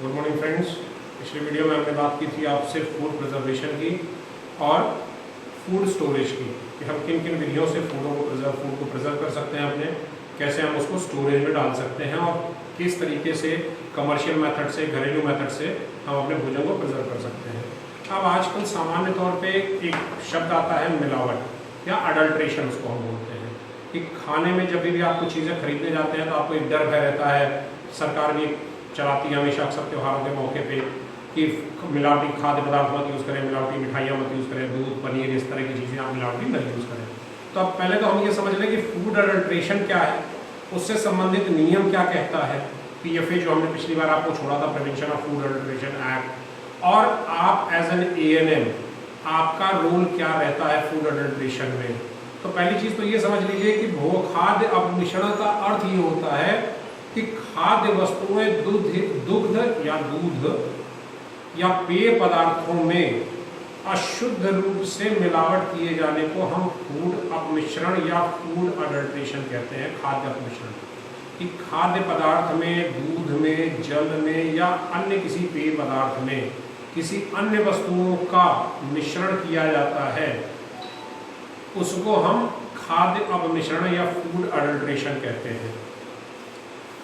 Good morning friends. पिछले video में हमने बात की थी आपसे फूड प्रिजर्वेशन की और फूड स्टोरेज की कि हम किन किन विधियों से फूड को प्रिजर्व कर सकते हैं, अपने कैसे हम उसको स्टोरेज में डाल सकते हैं और किस तरीके से कमर्शियल मेथड से, घरेलू मेथड से हम अपने भोजन को प्रिजर्व कर सकते हैं। अब आजकल सामान्य तौर पे एक शब्द आता है मिलावट या अडल्ट्रेशन, उसको हम बोलते हैं कि खाने में जब भी आप कुछ चीज़ें खरीदने जाते हैं तो आपको एक डर भय रहता है। सरकार भी चलाती है हमेशा अक्सर त्योहारों के मौके पे कि मिलावटी खाद्य पदार्थ मत यूज़ करें, मिलावटी मिठाइयाँ मत यूज़ करें, दूध पनीर इस तरह की चीज़ें आप मिलावटी न यूज़ करें। तो अब पहले तो हम ये समझ लें कि फूड अडल्ट्रेशन क्या है, उससे संबंधित नियम क्या कहता है। PFA जो हमने पिछली बार आपको छोड़ा था, prevention of food adulteration act, और आप एज एन ANM आपका रोल क्या रहता है फूड अडल्ट्रेशन में। तो पहली चीज़ तो ये समझ लीजिए कि खाद्य अपमिश्रण का अर्थ ये होता है कि खाद्य वस्तुएं दुग्ध या पेय पदार्थों में अशुद्ध रूप से मिलावट किए जाने को हम फूड अपमिश्रण या फूड अडल्ट्रेशन कहते हैं। खाद्य अपमिश्रण कि खाद्य पदार्थ में, दूध में, जल में या अन्य किसी पेय पदार्थ में किसी अन्य वस्तुओं का मिश्रण किया जाता है, उसको हम खाद्य अपमिश्रण या फूड अडल्ट्रेशन कहते हैं।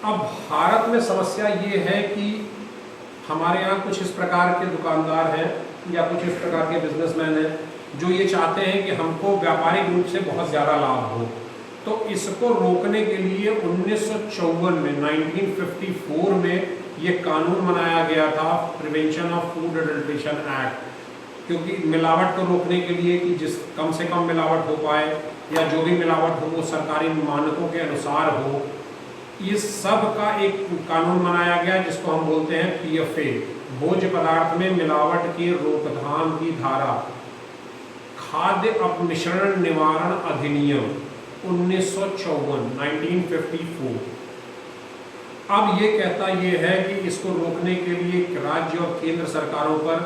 अब भारत में समस्या ये है कि हमारे यहाँ कुछ इस प्रकार के दुकानदार हैं या कुछ इस प्रकार के बिजनेसमैन हैं जो ये चाहते हैं कि हमको व्यापारिक रूप से बहुत ज़्यादा लाभ हो। तो इसको रोकने के लिए 1954 में 1954 में ये कानून बनाया गया था, prevention of food adulteration act, क्योंकि मिलावट को रोकने के लिए कि जिस कम से कम मिलावट हो पाए या जो भी मिलावट हो वो सरकारी मानकों के अनुसार हो, इस सब का एक कानून बनाया गया जिसको हम बोलते हैं PFA, भोज्य पदार्थ में मिलावट की रोकथाम की धारा, खाद्य अपमिश्रण निवारण अधिनियम 1954। अब ये कहता ये है कि इसको रोकने के लिए राज्य और केंद्र सरकारों पर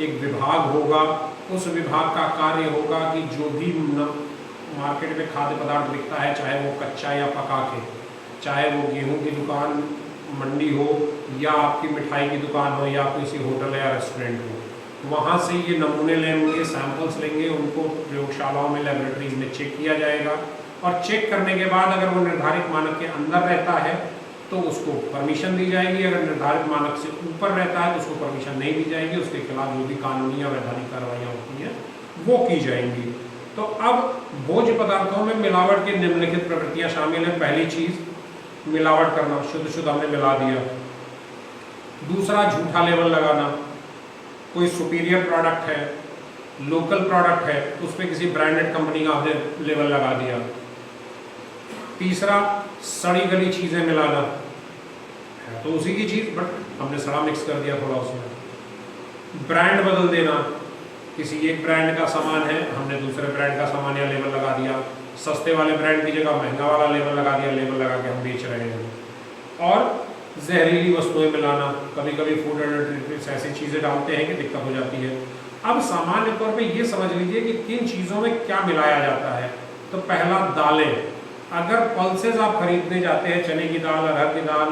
एक विभाग होगा। उस विभाग का कार्य होगा कि जो भी मार्केट में खाद्य पदार्थ बिकता है, चाहे वो कच्चा या पका के, चाहे वो गेहूं की दुकान मंडी हो या आपकी मिठाई की दुकान हो या किसी होटल या रेस्टोरेंट हो, वहाँ से ये नमूने लेंगे, सैंपल्स लेंगे, उनको प्रयोगशालाओं में, लेबोरेटरीज में चेक किया जाएगा और चेक करने के बाद अगर वो निर्धारित मानक के अंदर रहता है तो उसको परमिशन दी जाएगी, अगर निर्धारित मानक से ऊपर रहता है तो उसको परमिशन नहीं दी जाएगी। उसके खिलाफ जो भी कानूनी या वैधानिक कार्रवाइयाँ होती हैं वो की जाएंगी। तो अब भोज्य पदार्थों में मिलावट की निम्नलिखित प्रवृत्तियाँ शामिल हैं। पहली चीज़, मिलावट करना, शुद्ध हमने मिला दिया। दूसरा, झूठा लेबल लगाना, कोई सुपीरियर प्रोडक्ट है, लोकल प्रोडक्ट है, उस पर किसी ब्रांडेड कंपनी का आपने लेबल लगा दिया। तीसरा, सड़ी गली चीज़ें मिलाना, है तो उसी की चीज़ बट हमने सड़ा मिक्स कर दिया थोड़ा उसमें। ब्रांड बदल देना, किसी एक ब्रांड का सामान है, हमने दूसरे ब्रांड का सामान या लेबल लगा दिया, सस्ते वाले ब्रांड की जगह महंगा वाला लेबल लगा दिया, लेबल लगा के हम बेच रहे हैं। और जहरीली वस्तुएं मिलाना, कभी कभी फूड अडल्ट्रेशन ऐसी चीज़ें डालते हैं कि दिक्कत हो जाती है। अब सामान्य तौर पे ये समझ लीजिए कि किन चीज़ों में क्या मिलाया जाता है। तो पहला, दालें। अगर पल्सेस आप खरीदने जाते हैं, चने की दाल, अरहर की दाल,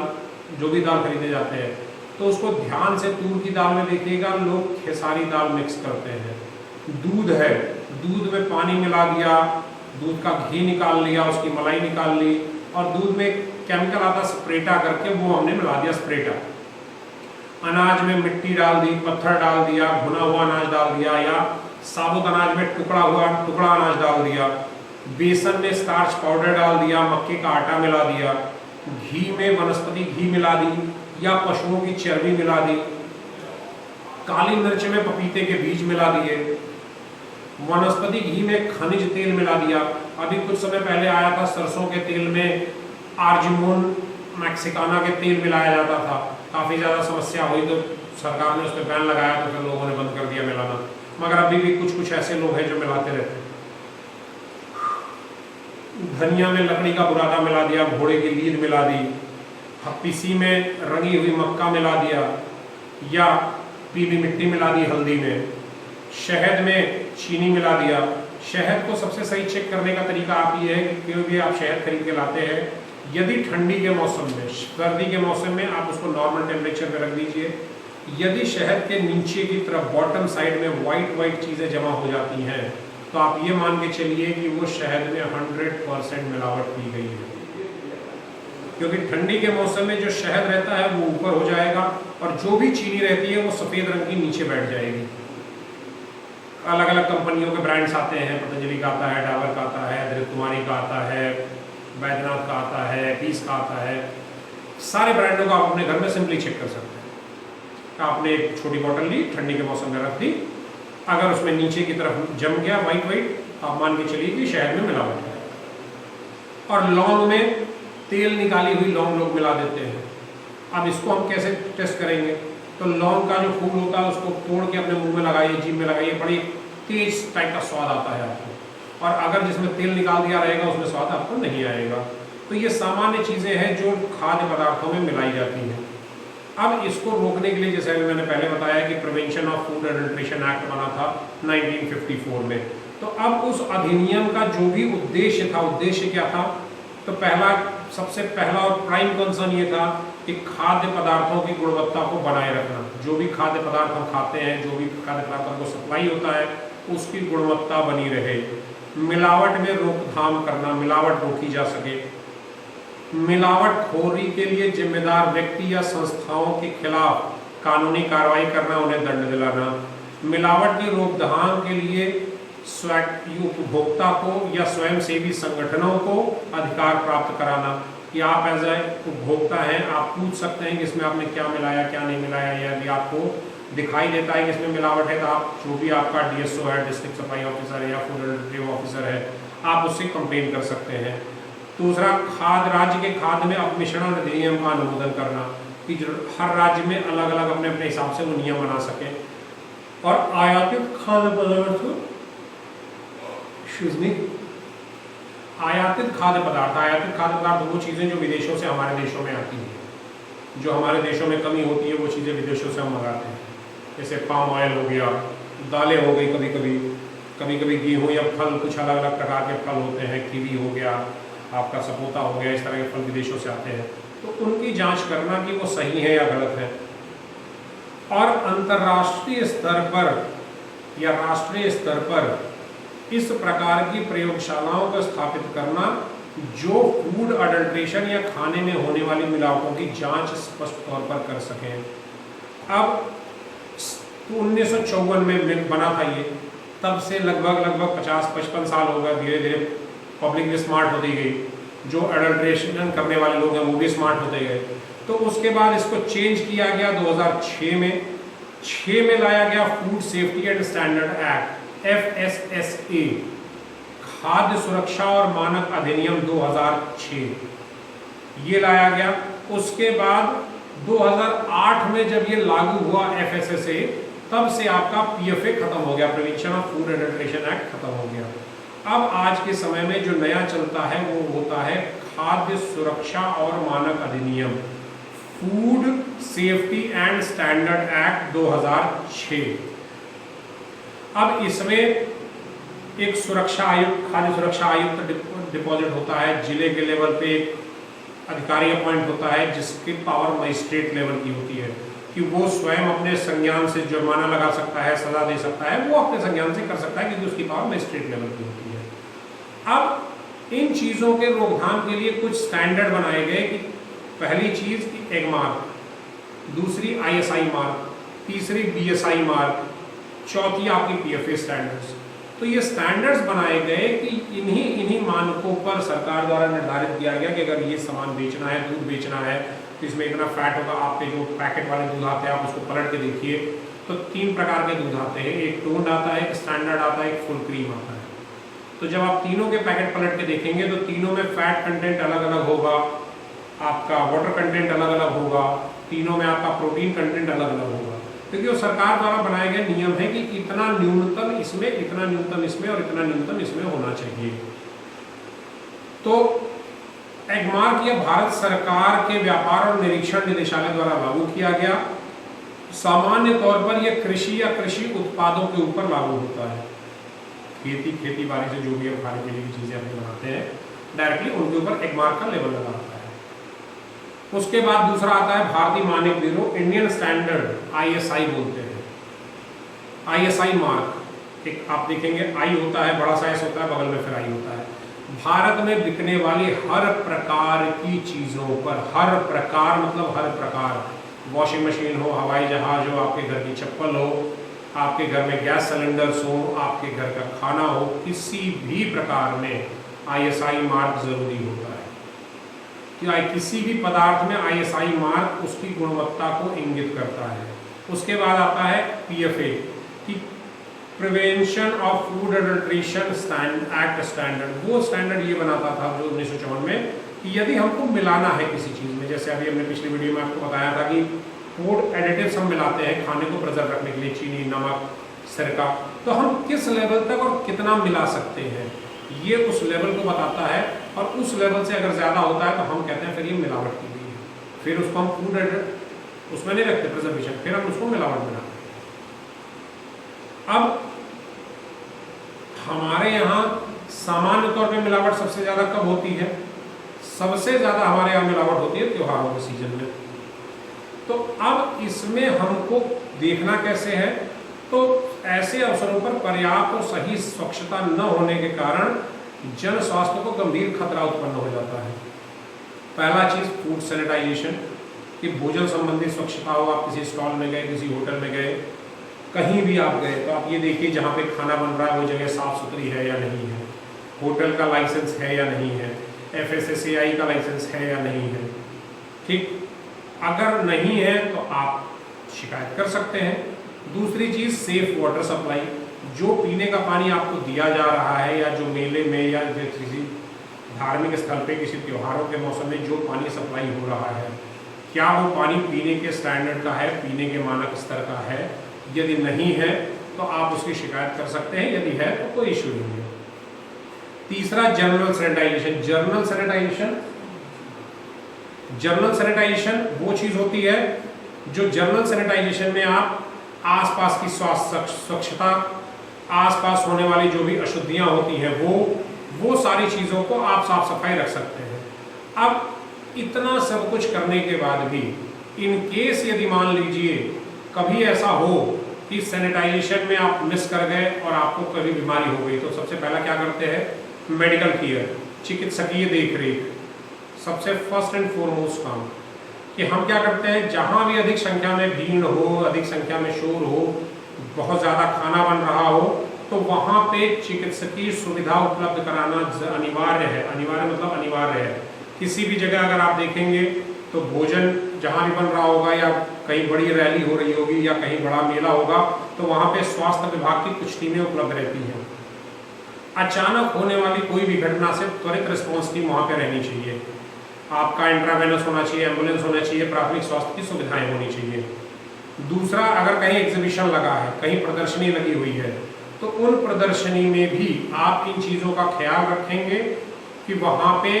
जो भी दाल खरीदने जाते हैं, तो उसको ध्यान से तूर की दाल में देखिएगा, लोग खेसारी दाल मिक्स करते हैं। दूध है, दूध में पानी मिला दिया, दूध का घी निकाल लिया, उसकी मलाई निकाल ली, और दूध में केमिकल आता स्प्रेटा करके, वो हमने मिला दिया स्प्रेटा। अनाज में मिट्टी डाल दी, पत्थर डाल दिया, भुना हुआ अनाज डाल दिया, या साबुत अनाज में टुकड़ा अनाज डाल दिया। बेसन में स्टार्च पाउडर डाल दिया, मक्के का आटा मिला दिया। घी में वनस्पति घी मिला दी या पशुओं की चर्बी मिला दी। काली मिर्च में पपीते के बीज मिला दिए। वनस्पति घी में खनिज तेल मिला दिया। अभी कुछ समय पहले आया था, सरसों के तेल में आर्जिमोन मैक्सिकाना के तेल मिलाया जाता था, काफ़ी ज़्यादा समस्या हुई तो सरकार ने उस पर बैन लगाया, तो फिर लोगों ने बंद कर दिया मिलाना, मगर अभी भी कुछ ऐसे लोग हैं जो मिलाते रहते हैं। धनिया में लकड़ी का बुरादा मिला दिया, घोड़े की लीद मिला दी, हप्पीसी में रंगी हुई मक्का मिला दिया, या पीली मिट्टी मिला दी हल्दी में। शहद में चीनी मिला दिया। शहद को सबसे सही चेक करने का तरीका आप ये है कि कोई भी आप शहद खरीद के लाते हैं यदि ठंडी के मौसम में, सर्दी के मौसम में आप उसको नॉर्मल टेम्परेचर पे रख दीजिए। यदि शहद के नीचे की तरफ बॉटम साइड में वाइट चीज़ें जमा हो जाती हैं तो आप ये मान के चलिए कि वो शहद में 100% मिलावट की गई है, क्योंकि ठंडी के मौसम में जो शहद रहता है वो ऊपर हो जाएगा और जो भी चीनी रहती है वो सफ़ेद रंग की नीचे बैठ जाएगी। अलग अलग कंपनियों के ब्रांड्स आते हैं, पतंजलि का आता है, डाबर का आता है, अदृत कुमारी का आता है, बैद्यनाथ का आता है, पीस का आता है। सारे ब्रांडों को आप अपने घर में सिंपली चेक कर सकते हैं। आपने एक छोटी बोतल ली, ठंडी के मौसम में रख दी, अगर उसमें नीचे की तरफ जम गया वाइट, आप मान के चलिए कि शहद में मिलावट है। और लौंग में तेल निकाली हुई लौंग लोग मिला देते हैं। अब इसको हम कैसे टेस्ट करेंगे? तो लौंग का जो फूल होता है उसको तोड़ के अपने मुंह में लगाइए, जीभ में लगाइए, बड़ी तेज टाइप का स्वाद आता है आपको। और अगर जिसमें तेल निकाल दिया रहेगा उसमें स्वाद आपको नहीं आएगा। तो ये सामान्य चीज़ें हैं जो खाद्य पदार्थों में मिलाई जाती हैं। अब इसको रोकने के लिए, जैसे अभी मैंने पहले बताया कि prevention of food adulteration act बना था 1954 में। तो अब उस अधिनियम का जो भी उद्देश्य था, उद्देश्य क्या था? तो सबसे पहला और प्राइम कंसर्न ये था कि खाद्य पदार्थों की गुणवत्ता को बनाए रखना। जो भी खाद्य पदार्थ हम खाते हैं, जो भी खाद्य पदार्थों को सप्लाई होता है, उसकी गुणवत्ता बनी रहे। मिलावट में रोकथाम करना, मिलावट रोकी जा सके। मिलावटखोरी के लिए जिम्मेदार व्यक्ति या संस्थाओं के खिलाफ कानूनी कार्रवाई करना, उन्हें दंड दिलाना। मिलावट की रोकथाम के लिए उपभोक्ता को या स्वयंसेवी संगठनों को अधिकार प्राप्त कराना कि आप एज ए उपभोक्ता हैं, आप पूछ सकते हैं कि इसमें आपने क्या मिलाया, क्या नहीं मिलाया। या यदि आपको दिखाई देता है कि इसमें मिलावट है तो आप, जो भी आपका डीएसओ है, डिस्ट्रिक्ट सप्लाई ऑफिसर है या फूड एडल्ट्रेटिव ऑफिसर है, आप उससे कंप्लेन कर सकते हैं। दूसरा, राज्य के खाद्य में अपमिश्रण अधिनियम का अनुमोदन करना कि हर राज्य में अलग अलग अपने अपने हिसाब से वो नियम बना सके। और आयातित खाद्य पदार्थ आयातित खाद्य पदार्थ वो चीज़ें जो विदेशों से हमारे देशों में आती हैं। जो हमारे देशों में कमी होती है वो चीज़ें विदेशों से हम मंगाते हैं। जैसे पाम ऑयल हो गया, दालें हो गई, कभी कभी गेहूँ या फल, कुछ अलग अलग प्रकार के फल होते हैं, कीवी हो गया, आपका सपोता हो गया, इस तरह के फल विदेशों से आते हैं। तो उनकी जांच करना कि वो सही है या गलत है। और अंतर्राष्ट्रीय स्तर पर या राष्ट्रीय स्तर पर इस प्रकार की प्रयोगशालाओं को स्थापित करना जो फूड अडल्ट्रेशन या खाने में होने वाली मिलावटों की जांच स्पष्ट तौर पर कर सकें। अब 1954 में बना था ये, तब से लगभग 50-55 साल हो गए। धीरे धीरे पब्लिक भी स्मार्ट होती गई, जो अडल्ट्रेशन करने वाले लोग हैं वो भी स्मार्ट होते गए। तो उसके बाद इसको चेंज किया गया 2006 में। 6 में लाया गया food safety and standard act FSSA, खाद्य सुरक्षा और मानक अधिनियम 2006, ये लाया गया। उसके बाद 2008 में जब ये लागू हुआ FSSA, तब से आपका PFA खत्म हो गया, prevention of food adulteration act खत्म हो गया। अब आज के समय में जो नया चलता है वो होता है खाद्य सुरक्षा और मानक अधिनियम, food safety and standard act 2006। अब इसमें एक सुरक्षा आयुक्त, खाद्य सुरक्षा आयुक्त डिपॉजिट होता है। जिले के लेवल पे एक अधिकारी अपॉइंट होता है जिसकी पावर मजिस्ट्रेट लेवल की होती है कि वो स्वयं अपने संज्ञान से जुर्माना लगा सकता है, सजा दे सकता है, वो अपने संज्ञान से कर सकता है क्योंकि उसकी पावर मजिस्ट्रेट लेवल की होती है। अब इन चीज़ों के रोकथाम के लिए कुछ स्टैंडर्ड बनाए गए कि पहली चीज़ एग मार्क, दूसरी ISI मार्क, तीसरी BSI मार्क, चौथी आपकी PFA स्टैंडर्ड्स। तो ये स्टैंडर्ड्स बनाए गए कि इन्हीं मानकों पर सरकार द्वारा निर्धारित किया गया कि अगर ये सामान बेचना है, दूध बेचना है, तो इसमें इतना फैट होगा। आपके जो पैकेट वाले दूध आते हैं आप उसको पलट के देखिए तो 3 प्रकार के दूध आते हैं, एक टोन्ड आता है, एक स्टैंडर्ड आता है, एक फुल क्रीम आता है। तो जब आप तीनों के पैकेट पलट के देखेंगे तो तीनों में फैट कंटेंट अलग अलग होगा, आपका वाटर कंटेंट अलग अलग होगा, तीनों में आपका प्रोटीन कंटेंट अलग अलग होगा, क्योंकि वो सरकार द्वारा बनाए गए नियम है कि इतना न्यूनतम इसमें, इतना न्यूनतम इसमें और इतना न्यूनतम इसमें होना चाहिए। तो एगमार्क यह भारत सरकार के व्यापार और निरीक्षण निदेशालय द्वारा लागू किया गया। सामान्य तौर पर यह कृषि या कृषि उत्पादों के ऊपर लागू होता है। खेती बाड़ी से जो भी हम खाने पीने की चीज़ें अपने बनाते हैं डायरेक्टली उनके ऊपर एगमार्क का लेवल लगा होता है। उसके बाद दूसरा आता है भारतीय मानक ब्यूरो, इंडियन स्टैंडर्ड ISI बोलते हैं। ISI मार्क, एक आप देखेंगे आई होता है, बड़ा सा एस होता है, बगल में फिर आई होता है। भारत में बिकने वाली हर प्रकार की चीज़ों पर, हर प्रकार मतलब हर प्रकार, वॉशिंग मशीन हो, हवाई जहाज हो, आपके घर की चप्पल हो, आपके घर में गैस सिलेंडर्स हो, आपके घर का खाना हो, किसी भी प्रकार में ISI मार्क जरूरी होता है। कि किसी भी पदार्थ में ISI मार्क उसकी गुणवत्ता को इंगित करता है। उसके बाद आता है PFA कि prevention of food adulteration act standard. वो स्टैंडर्ड ये बनाता था जो 1954 में, कि यदि हमको मिलाना है किसी चीज़ में, जैसे अभी हमने पिछली वीडियो में आपको बताया था कि फूड एडिटिव्स हम मिलाते हैं खाने को प्रिजर्व रखने के लिए, चीनी, नमक, सिरका, तो हम किस लेवल तक और कितना मिला सकते हैं, ये उस लेवल को बताता है। और उस लेवल से अगर ज़्यादा होता है तो हम कहते हैं फिर ये मिलावट की गई है, फिर उसको हम फूड एडिट उसमें नहीं रखते प्रिजर्वेशन, फिर हम उसको मिलावट बनाते हैं। अब हमारे यहाँ सामान्य तौर पे मिलावट सबसे ज़्यादा कब होती है? सबसे ज़्यादा हमारे यहाँ मिलावट होती है त्योहारों के सीजन में। तो अब इसमें हमको देखना कैसे है, तो ऐसे अवसरों पर पर्याप्त और सही स्वच्छता न होने के कारण जन स्वास्थ्य को गंभीर खतरा उत्पन्न हो जाता है। पहला चीज़ फूड सैनिटाइजेशन, कि भोजन संबंधी स्वच्छता हो। आप किसी स्टॉल में गए, किसी होटल में गए, कहीं भी आप गए, तो आप ये देखिए जहाँ पे खाना बन रहा है वो जगह साफ़ सुथरी है या नहीं है, होटल का लाइसेंस है या नहीं है, FSSAI का लाइसेंस है या नहीं है। ठीक, अगर नहीं है तो आप शिकायत कर सकते हैं। दूसरी चीज़ सेफ वाटर सप्लाई, जो पीने का पानी आपको दिया जा रहा है या जो मेले में या किसी धार्मिक स्थल पे किसी त्योहारों के मौसम में जो पानी सप्लाई हो रहा है, क्या वो पानी पीने के स्टैंडर्ड का है, पीने के मानक स्तर का है? यदि नहीं है तो आप उसकी शिकायत कर सकते हैं, यदि है तो कोई इश्यू नहीं है। तीसरा जनरल सैनिटाइजेशन। जनरल सैनिटाइजेशन वो चीज़ होती है जो जनरल सैनिटाइजेशन में आप आसपास की स्वच्छता, आसपास होने वाली जो भी अशुद्धियां होती हैं वो सारी चीज़ों को आप साफ सफाई रख सकते हैं। अब इतना सब कुछ करने के बाद भी इन केस यदि मान लीजिए कभी ऐसा हो कि सैनिटाइजेशन में आप मिस कर गए और आपको कभी बीमारी हो गई, तो सबसे पहला क्या करते हैं? मेडिकल केयर, चिकित्सकीय देखरेख, सबसे फर्स्ट एंड फॉरमोस्ट काम कि हम क्या करते हैं, जहाँ भी अधिक संख्या में भीड़ हो, अधिक संख्या में शोर हो, बहुत ज़्यादा खाना बन रहा हो, तो वहाँ पे चिकित्सकीय सुविधा उपलब्ध कराना अनिवार्य है। अनिवार्य मतलब अनिवार्य है। किसी भी जगह अगर आप देखेंगे तो भोजन जहाँ भी बन रहा होगा या कहीं बड़ी रैली हो रही होगी या कहीं बड़ा मेला होगा, तो वहाँ पे स्वास्थ्य विभाग की कुछ टीमें उपलब्ध रहती हैं। अचानक होने वाली कोई भी घटना से त्वरित रिस्पॉन्स टीम वहाँ पे रहनी चाहिए। आपका इंट्रावेनस होना चाहिए, एम्बुलेंस होना चाहिए, प्राथमिक स्वास्थ्य की सुविधाएं होनी चाहिए। दूसरा, अगर कहीं एग्जीबिशन लगा है, कहीं प्रदर्शनी लगी हुई है, तो उन प्रदर्शनी में भी आप इन चीज़ों का ख्याल रखेंगे कि वहाँ पे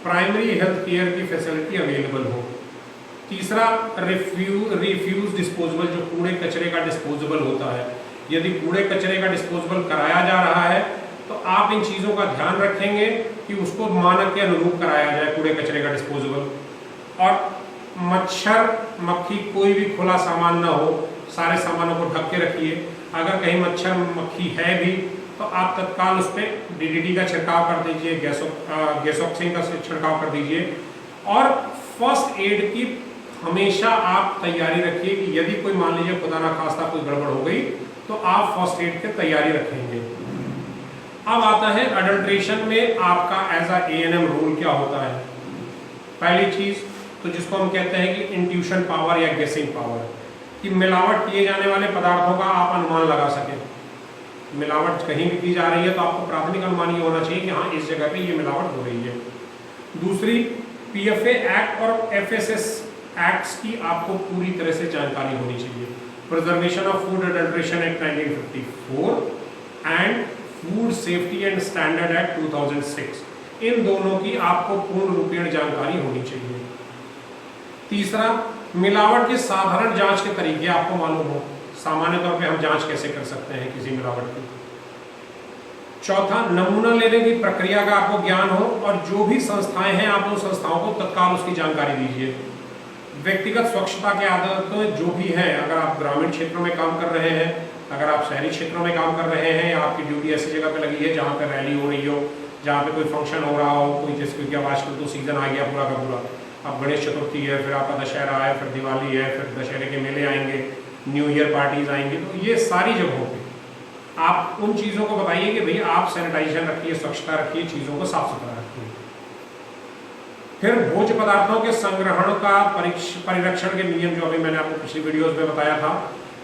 प्राइमरी हेल्थ केयर की फैसिलिटी अवेलेबल हो। तीसरा, रिफ्यूज डिस्पोजेबल, जो कूड़े कचरे का डिस्पोजेबल होता है, यदि कूड़े कचरे का डिस्पोजेबल कराया जा रहा है तो आप इन चीज़ों का ध्यान रखेंगे कि उसको मानक के अनुरूप कराया जाए, कूड़े कचरे का डिस्पोजेबल। और मच्छर मक्खी कोई भी खुला सामान ना हो, सारे सामानों को ढक के रखिए। अगर कहीं मच्छर मक्खी है भी तो आप तत्काल उस पर DDT का छिड़काव कर दीजिए, गैसोक्सिन का छिड़काव कर दीजिए। और फर्स्ट एड की हमेशा आप तैयारी रखिए कि यदि कोई मान लीजिए खुदा ना खास्ता कोई गड़बड़ हो गई तो आप फर्स्ट एड की तैयारी रखेंगे। अब आता है अडल्ट्रेशन में आपका एज अ ANM रोल क्या होता है। पहली चीज़ तो जिसको हम कहते हैं कि इंट्यूशन पावर या गेसिंग पावर, कि मिलावट किए जाने वाले पदार्थों का आप अनुमान लगा सकें। मिलावट कहीं भी की जा रही है तो आपको प्राथमिक अनुमान ये होना चाहिए कि हाँ इस जगह पे ये मिलावट हो रही है। दूसरी, PFA एक्ट और FSS एक्ट्स की आपको पूरी तरह से जानकारी होनी चाहिए। Preservation of food adulteration act 1954 and food safety and standard act 2006, इन दोनों की आपको पूर्ण रूपेण जानकारी होनी चाहिए। तीसरा, मिलावट की साधारण जांच के तरीके आपको मालूम हो। सामान्य तौर पे हम जांच कैसे कर सकते हैं किसी मिलावट की? चौथा, नमूना लेने की प्रक्रिया का आपको ज्ञान हो और जो भी संस्थाएं हैं आप उन संस्थाओं को तत्काल उसकी जानकारी दीजिए। व्यक्तिगत स्वच्छता के आदतें जो भी हैं, अगर आप ग्रामीण क्षेत्रों में काम कर रहे हैं, अगर आप शहरी क्षेत्रों में काम कर रहे हैं, या आपकी ड्यूटी ऐसी जगह पे लगी है जहाँ पे रैली हो रही हो, जहाँ पे कोई फंक्शन हो रहा हो, कोई जैसे क्योंकि अब आजकल तो सीजन आ गया पूरा का पूरा, अब गणेश चतुर्थी है, फिर आपका दशहरा है, फिर दिवाली है, फिर दशहरे के मेले आएंगे, न्यू ईयर पार्टीज आएंगे, तो ये सारी जगहों पे आप उन चीज़ों को बताइए कि भैया आप सैनिटाइजेशन रखिए, स्वच्छता रखिए, चीज़ों को साफ सुथरा रखिए। फिर भोज्य पदार्थों के संग्रहण का परिरक्षण के नियम, जो अभी मैंने आपको पिछली वीडियोस में बताया था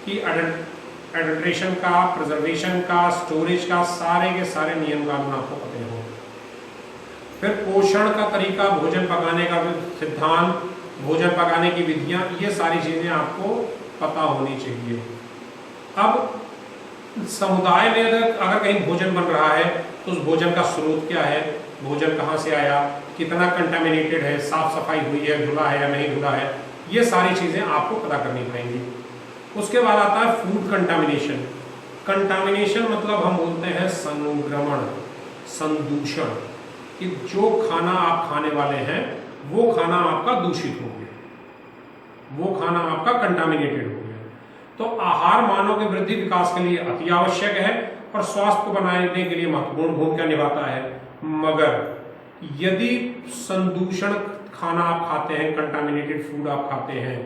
कि एडल्ट्रेशन का, प्रिजर्वेशन का, स्टोरेज का, सारे के सारे नियम कानून आपको पते हो। फिर पोषण का तरीका, भोजन पकाने का सिद्धांत, भोजन पकाने की विधियां, ये सारी चीजें आपको पता होनी चाहिए। अब समुदाय में अगर कहीं भोजन बन रहा है तो उस भोजन का स्रोत क्या है, भोजन कहाँ से आया, कितना कंटामिनेटेड है, साफ सफाई हुई है, धुला है या नहीं धुला है, ये सारी चीजें आपको पता करनी पड़ेंगी। उसके बाद आता है फूड कंटामिनेशन। कंटामिनेशन मतलब हम बोलते हैं संक्रमण, संदूषण, कि जो खाना आप खाने वाले हैं वो खाना आपका दूषित हो गया, वो खाना आपका कंटामिनेटेड हो गया। तो आहार मानव के वृद्धि विकास के लिए अति आवश्यक है और स्वास्थ्य को बनाने के लिए महत्वपूर्ण भूमिका निभाता है। मगर यदि संदूषण खाना आप खाते हैं, कंटामिनेटेड फूड आप खाते हैं,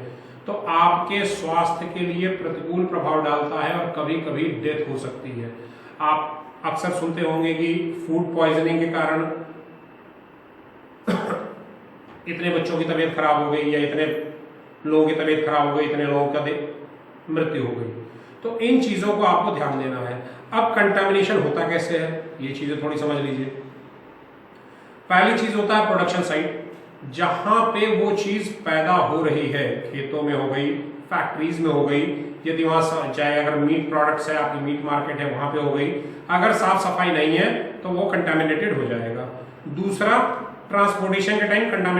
तो आपके स्वास्थ्य के लिए प्रतिकूल प्रभाव डालता है और कभी कभी डेथ हो सकती है। आप अक्सर सुनते होंगे कि फूड पॉइजनिंग के कारण इतने बच्चों की तबीयत खराब हो गई या इतने लोगों की तबीयत खराब हो गई, इतने लोगों का मृत्यु हो गई। तो इन चीजों को आपको ध्यान देना है। अब कंटामिनेशन होता कैसे है, ये चीजें थोड़ी समझ लीजिए। पहली चीज होता है प्रोडक्शन साइट, जहां पे वो चीज पैदा हो रही है, खेतों में हो गई, फैक्ट्रीज में हो गई, यदि वहां चाहे अगर मीट प्रोडक्ट्स है, आपकी मीट मार्केट है, वहां पे हो गई। अगर साफ सफाई नहीं है तो वो कंटामिनेटेड हो जाएगा। दूसरा, ट्रांसपोर्टेशन के टाइम कंटामिनेशन